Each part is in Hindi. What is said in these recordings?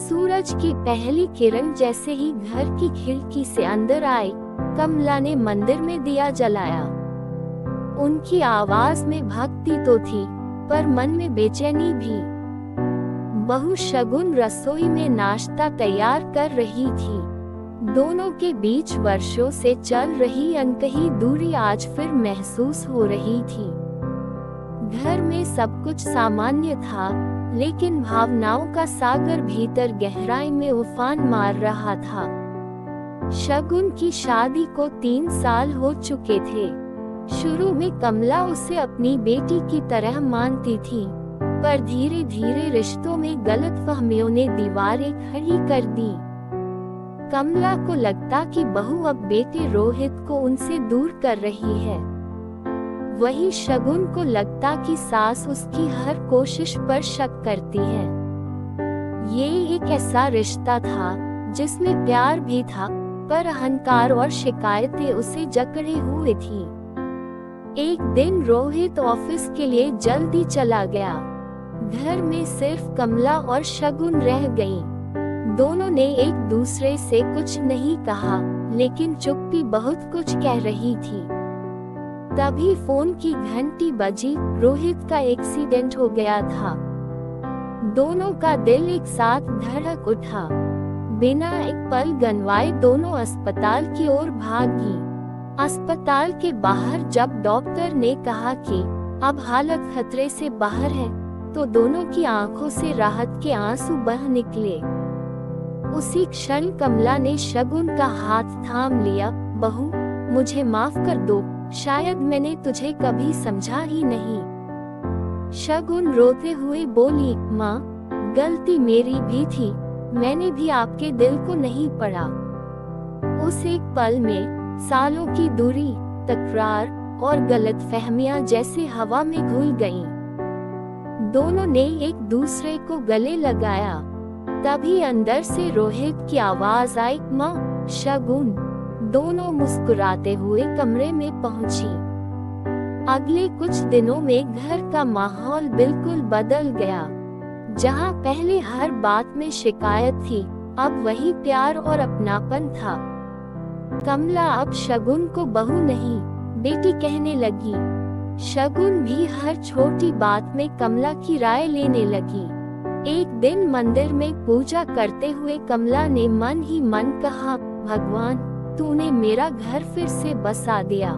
सूरज की पहली किरण जैसे ही घर की खिड़की से अंदर आई, कमला ने मंदिर में दिया जलाया। उनकी आवाज में भक्ति तो थी, पर मन में बेचैनी भी। बहू शगुन रसोई में नाश्ता तैयार कर रही थी। दोनों के बीच वर्षों से चल रही अनकही दूरी आज फिर महसूस हो रही थी। घर में सब कुछ सामान्य था, लेकिन भावनाओं का सागर भीतर गहराई में उफान मार रहा था। शगुन की शादी को 3 साल हो चुके थे। शुरू में कमला उसे अपनी बेटी की तरह मानती थी, पर धीरे धीरे रिश्तों में गलतफहमियों ने दीवारें खड़ी कर दी। कमला को लगता कि बहू अब बेटे रोहित को उनसे दूर कर रही है। वही शगुन को लगता कि सास उसकी हर कोशिश पर शक करती है। ये एक ऐसा रिश्ता था जिसमें प्यार भी था, पर अहंकार और शिकायतें उसे जकड़े हुए थी। एक दिन रोहित ऑफिस के लिए जल्दी चला गया। घर में सिर्फ कमला और शगुन रह गईं। दोनों ने एक दूसरे से कुछ नहीं कहा, लेकिन चुप्पी बहुत कुछ कह रही थी। तभी फोन की घंटी बजी। रोहित का एक्सीडेंट हो गया था। दोनों का दिल एक साथ धड़क उठा। बिना एक पल गंवाए दोनों अस्पताल की ओर भागी। अस्पताल के बाहर जब डॉक्टर ने कहा कि अब हालत खतरे से बाहर है, तो दोनों की आंखों से राहत के आंसू बह निकले। उसी क्षण कमला ने शगुन का हाथ थाम लिया। बहू, मुझे माफ कर दो, शायद मैंने तुझे कभी समझा ही नहीं। शगुन रोते हुए बोली, माँ, गलती मेरी भी थी, मैंने भी आपके दिल को नहीं पढ़ा। उस एक पल में सालों की दूरी, तकरार और गलतफहमियां जैसे हवा में घुल गईं। दोनों ने एक दूसरे को गले लगाया। तभी अंदर से रोहित की आवाज आई, माँ, शगुन। दोनों मुस्कुराते हुए कमरे में पहुंची। अगले कुछ दिनों में घर का माहौल बिल्कुल बदल गया। जहां पहले हर बात में शिकायत थी, अब वही प्यार और अपनापन था। कमला अब शगुन को बहू नहीं, बेटी कहने लगी। शगुन भी हर छोटी बात में कमला की राय लेने लगी। एक दिन मंदिर में पूजा करते हुए कमला ने मन ही मन कहा, भगवान, तूने मेरा घर फिर से बसा दिया।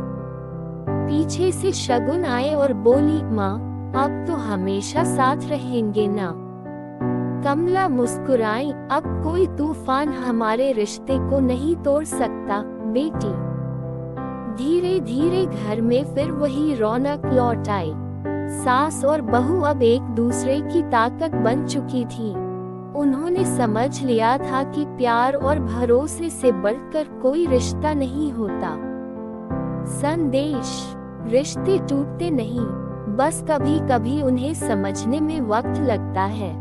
पीछे से शगुन आए और बोली, माँ, अब तो हमेशा साथ रहेंगे ना। कमला मुस्कुराई, अब कोई तूफान हमारे रिश्ते को नहीं तोड़ सकता, बेटी। धीरे धीरे घर में फिर वही रौनक लौट आई। सास और बहू अब एक दूसरे की ताकत बन चुकी थी। उन्होंने समझ लिया था कि प्यार और भरोसे से बढ़कर कोई रिश्ता नहीं होता। संदेश: रिश्ते टूटते नहीं, बस कभी कभी उन्हें समझने में वक्त लगता है।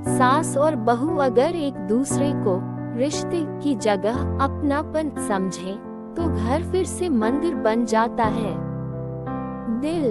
सास और बहू अगर एक दूसरे को रिश्ते की जगह अपनापन समझें, तो घर फिर से मंदिर बन जाता है। दिल